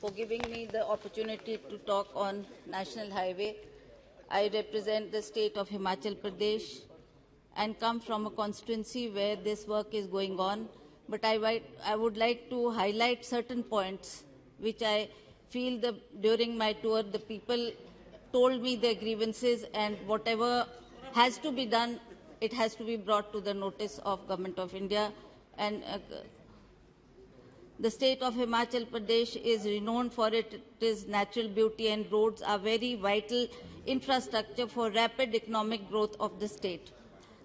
for giving me the opportunity to talk on National Highway. I represent the state of Himachal Pradesh and come from a constituency where this work is going on. But I would like to highlight certain points which I feel during my tour the people told me their grievances, and whatever has to be done, it has to be brought to the notice of Government of India. And the state of Himachal Pradesh is renowned for its natural beauty, and roads are very vital infrastructure for rapid economic growth of the state.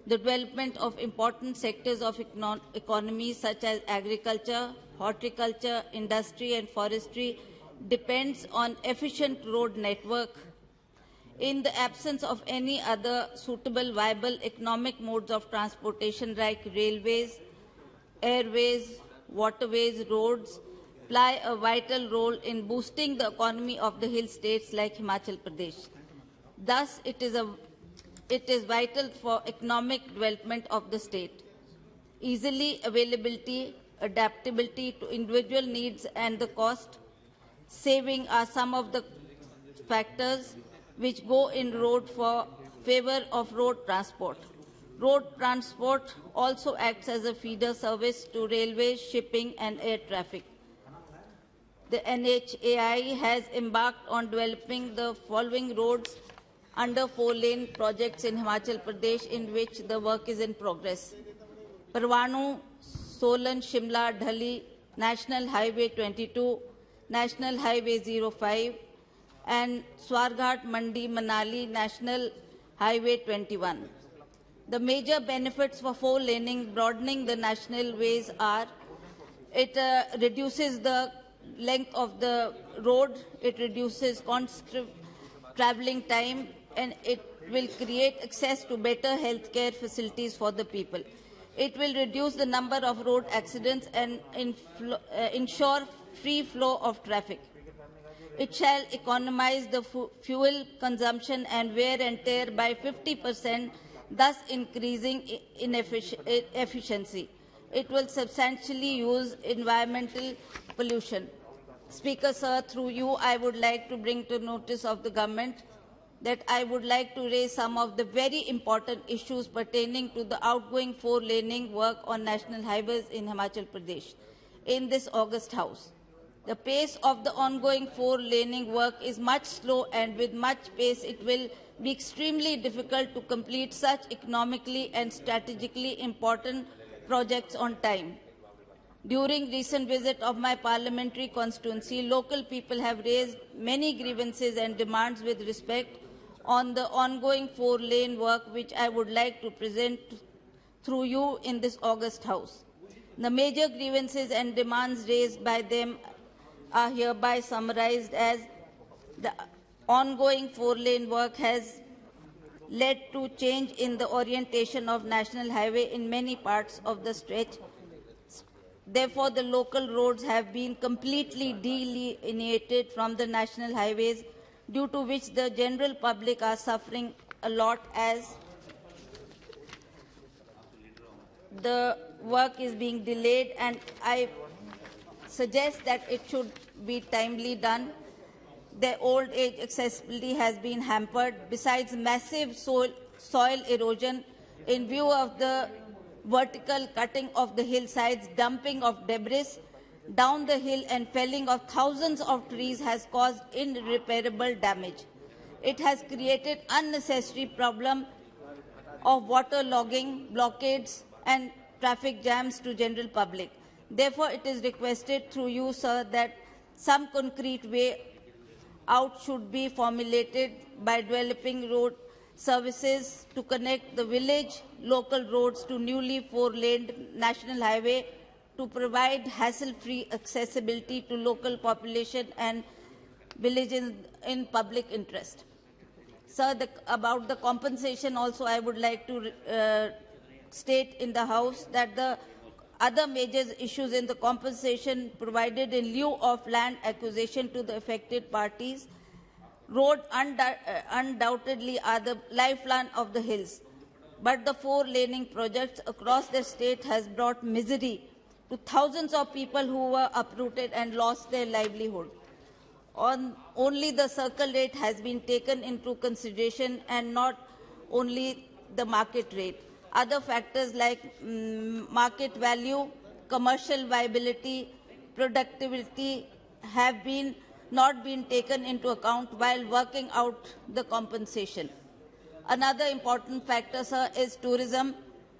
The development of important sectors of economy such as agriculture, horticulture, industry and forestry depends on efficient road network. In the absence of any other suitable viable economic modes of transportation like railways, airways, waterways, roads play a vital role in boosting the economy of the hill states like Himachal Pradesh. Thus, it is vital for economic development of the state. Easily availability, adaptability to individual needs and the cost saving are some of the factors which go in favor of road transport. Road transport also acts as a feeder service to railways, shipping and air traffic. The NHAI has embarked on developing the following roads under 4-lane projects in Himachal Pradesh, in which the work is in progress. Parwanu, Solan, Shimla, Dhali, National Highway 22, National Highway 05, and Swarghat, Mandi, Manali, National Highway 21. The major benefits for 4-laning, broadening the national ways are: it reduces the length of the road, it reduces constant travelling time, and it will create access to better healthcare facilities for the people. It will reduce the number of road accidents and ensure free flow of traffic. It shall economize the fuel consumption and wear and tear by 50%, thus increasing efficiency. It will substantially use environmental pollution. Speaker, sir, through you, I would like to bring to notice of the government that I would like to raise some of the very important issues pertaining to the outgoing 4-laning work on national highways in Himachal Pradesh in this August House. The pace of the ongoing 4-laning work is much slow, and with much pace it will be extremely difficult to complete such economically and strategically important projects on time. During recent visit of my parliamentary constituency, local people have raised many grievances and demands with respect on the ongoing 4-lane work, which I would like to present through you in this August House. The major grievances and demands raised by them are hereby summarized as: the ongoing 4-lane work has led to change in the orientation of national highway in many parts of the stretch. Therefore, the local roads have been completely delineated from the national highways, due to which the general public are suffering a lot as the work is being delayed, and I suggest that it should be timely done. The old age accessibility has been hampered. Besides massive soil erosion, in view of the vertical cutting of the hillsides, dumping of debris down the hill and felling of thousands of trees has caused irreparable damage. It has created unnecessary problem of water logging, blockades and traffic jams to general public. Therefore, it is requested through you, sir, that some concrete way out should be formulated by developing road services to connect the village local roads to newly 4-laned national highway to provide hassle-free accessibility to local population and villages in public interest. Sir, about the compensation also, I would like to state in the House that the other major issues in the compensation provided in lieu of land acquisition to the affected parties. Roads undoubtedly are the lifeline of the hills, but the 4-laning projects across the state has brought misery to thousands of people who were uprooted and lost their livelihood. only the circle rate has been taken into consideration and not only the market rate. Other factors like market value, commercial viability, productivity have not been taken into account while working out the compensation. Another important factor, sir, is tourism.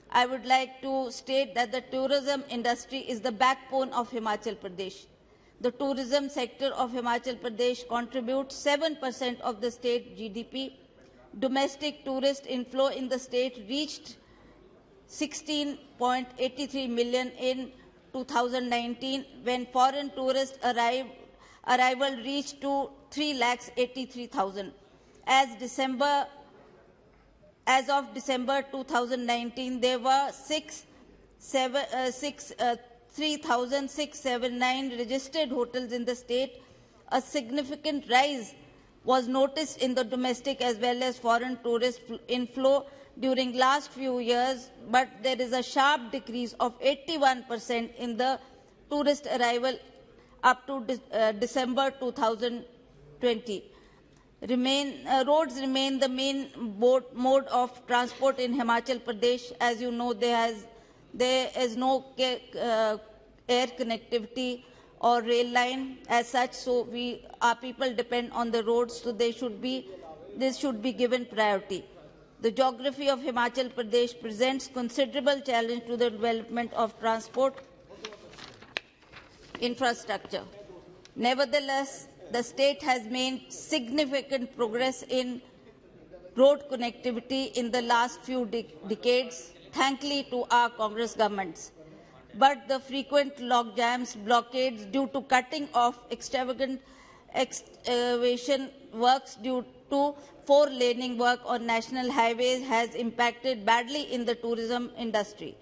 I would like to state that the tourism industry is the backbone of Himachal Pradesh. The tourism sector of Himachal Pradesh contributes 7% of the state GDP. Domestic tourist inflow in the state reached 16.83 million in 2019, when foreign tourist arrival reached to 3,83,000. As of December 2019, there were 3,679 registered hotels in the state. A significant rise was noticed in the domestic as well as foreign tourist inflow during last few years, but there is a sharp decrease of 81% in the tourist arrival up to December 2020. Roads remain the main mode of transport in Himachal Pradesh. As you know, there is no air connectivity or rail line as such, so our people depend on the roads, so this should be given priority. The geography of Himachal Pradesh presents considerable challenge to the development of transport infrastructure. Nevertheless, the state has made significant progress in road connectivity in the last few decades, thankfully to our Congress governments. But the frequent log jams, blockades due to cutting off extravagant excavation works due to four-laning work on national highways has impacted badly in the tourism industry.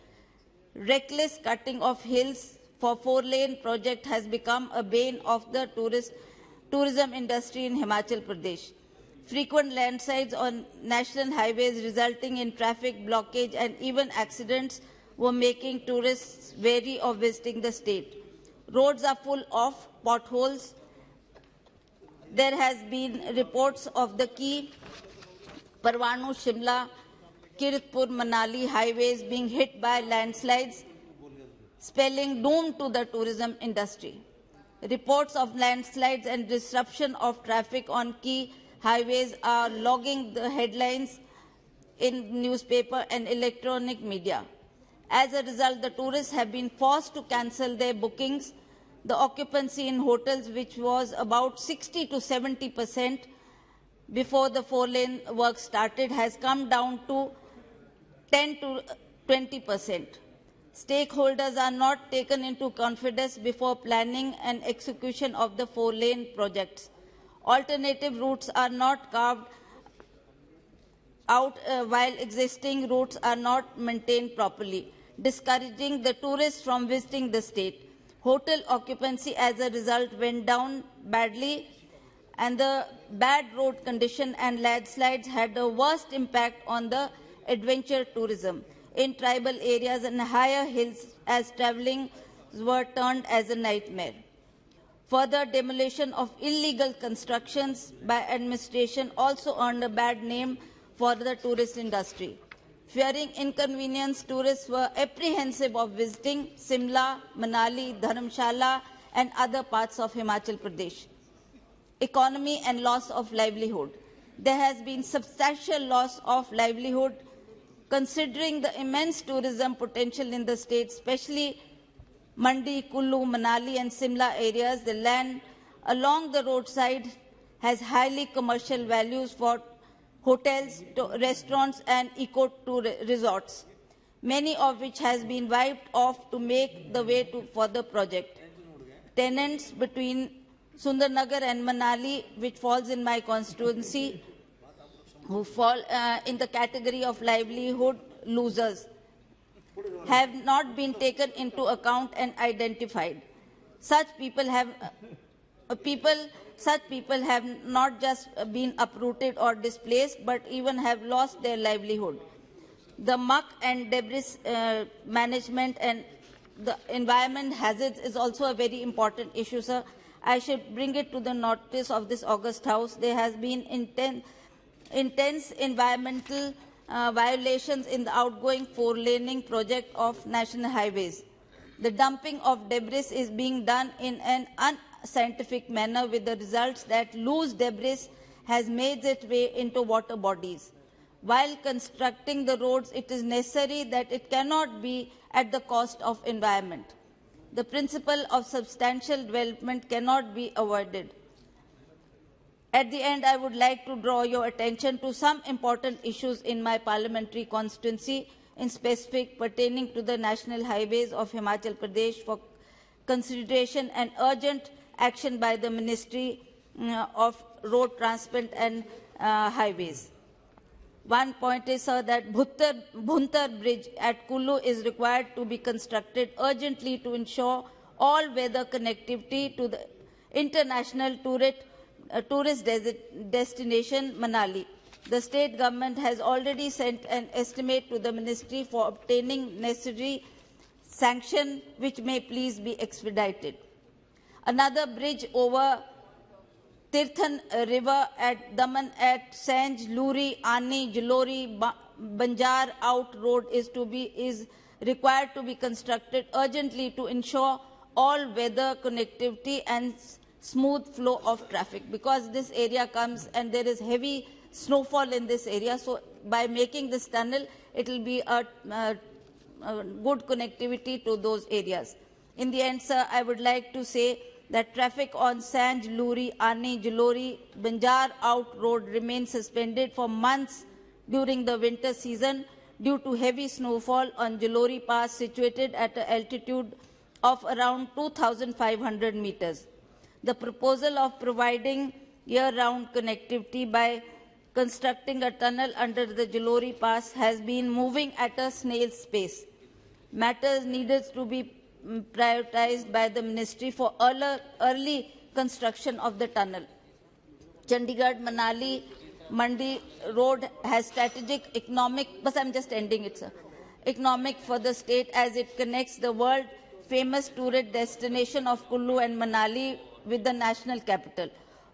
Reckless cutting of hills for four-lane project has become a bane of the tourism industry in Himachal Pradesh. Frequent landslides on national highways resulting in traffic blockage and even accidents were making tourists wary of visiting the state. Roads are full of potholes. There has been reports of the key Parwanu, Shimla, Kiritpur, Manali highways being hit by landslides, spelling doom to the tourism industry. Reports of landslides and disruption of traffic on key highways are logging the headlines in newspaper and electronic media. As a result, the tourists have been forced to cancel their bookings. The occupancy in hotels, which was about 60 to 70% before the four-lane work started, has come down to 10 to 20%. Stakeholders are not taken into confidence before planning and execution of the four-lane projects. Alternative routes are not carved out while existing routes are not maintained properly, discouraging the tourists from visiting the state. Hotel occupancy as a result went down badly, and the bad road condition and landslides had the worst impact on the adventure tourism in tribal areas and higher hills, as travelling were turned as a nightmare. Further demolition of illegal constructions by administration also earned a bad name for the tourist industry. Fearing inconvenience, tourists were apprehensive of visiting Simla, Manali, Dharamshala and other parts of Himachal Pradesh. Economy and loss of livelihood. There has been substantial loss of livelihood considering the immense tourism potential in the state, especially Mandi, Kullu, Manali and Simla areas. The land along the roadside has highly commercial values for hotels, restaurants and eco-resorts, many of which has been wiped off to make the way for the project. Tenants between Sundarnagar and Manali, which falls in my constituency, who fall in the category of livelihood losers, have not been taken into account and identified. Such people have not just been uprooted or displaced, but even have lost their livelihood. The muck and debris management and the environment hazards is also a very important issue, sir. I should bring it to the notice of this august House. There has been intense environmental violations in the outgoing four-laning project of national highways. The dumping of debris is being done in an unscientific manner, with the results that loose debris has made its way into water bodies. While constructing the roads, it is necessary that it cannot be at the cost of environment. The principle of substantial development cannot be avoided. At the end, I would like to draw your attention to some important issues in my parliamentary constituency, in specific pertaining to the national highways of Himachal Pradesh for consideration and urgent action by the Ministry of Road Transport and Highways. One point is, sir, that Bhuntar Bridge at Kullu is required to be constructed urgently to ensure all-weather connectivity to the international tourist destination Manali. The state government has already sent an estimate to the ministry for obtaining necessary sanction, which may please be expedited. Another bridge over Tirthan River at Daman at Sanj, Luri, Ani, Jalori, Banjar Out Road is required to be constructed urgently to ensure all-weather connectivity and smooth flow of traffic, because this area comes and there is heavy snowfall in this area. So by making this tunnel, it will be a good connectivity to those areas. In the end, sir, I would like to say that traffic on Sanj, Luri, Ani, Jalori, Banjar Out Road remains suspended for months during the winter season due to heavy snowfall on Jalori Pass, situated at an altitude of around 2,500 meters. The proposal of providing year-round connectivity by constructing a tunnel under the Jalori Pass has been moving at a snail's pace. Matters needed to be prioritized by the ministry for early construction of the tunnel. Chandigarh-Manali Mandi Road has strategic economic, but I'm just ending it, sir, economic for the state, as it connects the world-famous tourist destination of Kullu and Manali with the national capital.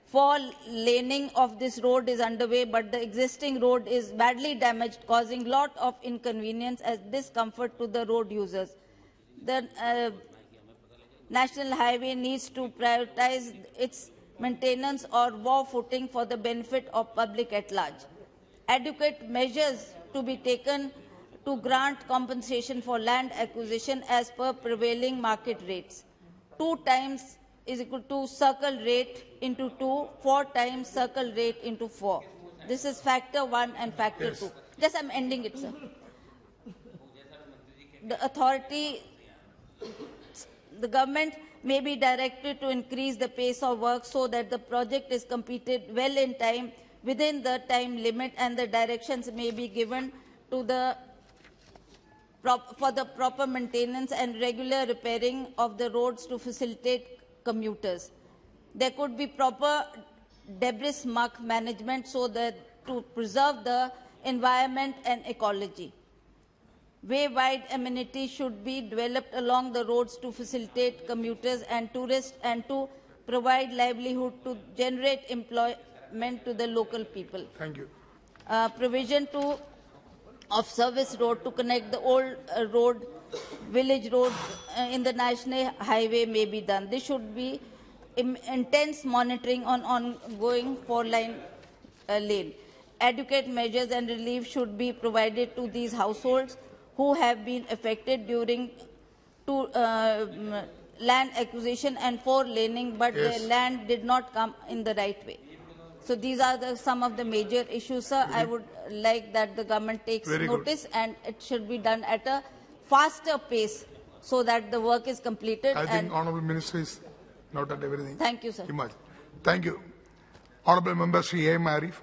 Four-laning of this road is underway, but the existing road is badly damaged, causing lot of inconvenience and discomfort to the road users. The National Highway needs to prioritize its maintenance or war footing for the benefit of public at large. Adequate measures to be taken to grant compensation for land acquisition as per prevailing market rates. 2 times is equal to circle rate into 2, 4 times circle rate into 4. This is factor 1 and factor 2. Just I'm ending it, sir. The government may be directed to increase the pace of work so that the project is completed well in time, within the time limit, and the directions may be given to the for the proper maintenance and regular repairing of the roads to facilitate commuters. There could be proper debris muck management so that to preserve the environment and ecology. Way-wide amenities should be developed along the roads to facilitate commuters and tourists and to provide livelihood to generate employment to the local people. Thank you. Provision of service road to connect the old road, village road in the national highway may be done. This should be intense monitoring on ongoing four-line lane. Adequate measures and relief should be provided to these households who have been affected during land acquisition and four-laning, but Yes. their land did not come in the right way. So these are some of the major issues, sir. I would like that the government takes Very notice, and it should be done at a faster pace so that the work is completed. I think Honourable Minister is noted everything. Thank you, sir. Thank you. Honourable Member Sri A. M. Arif.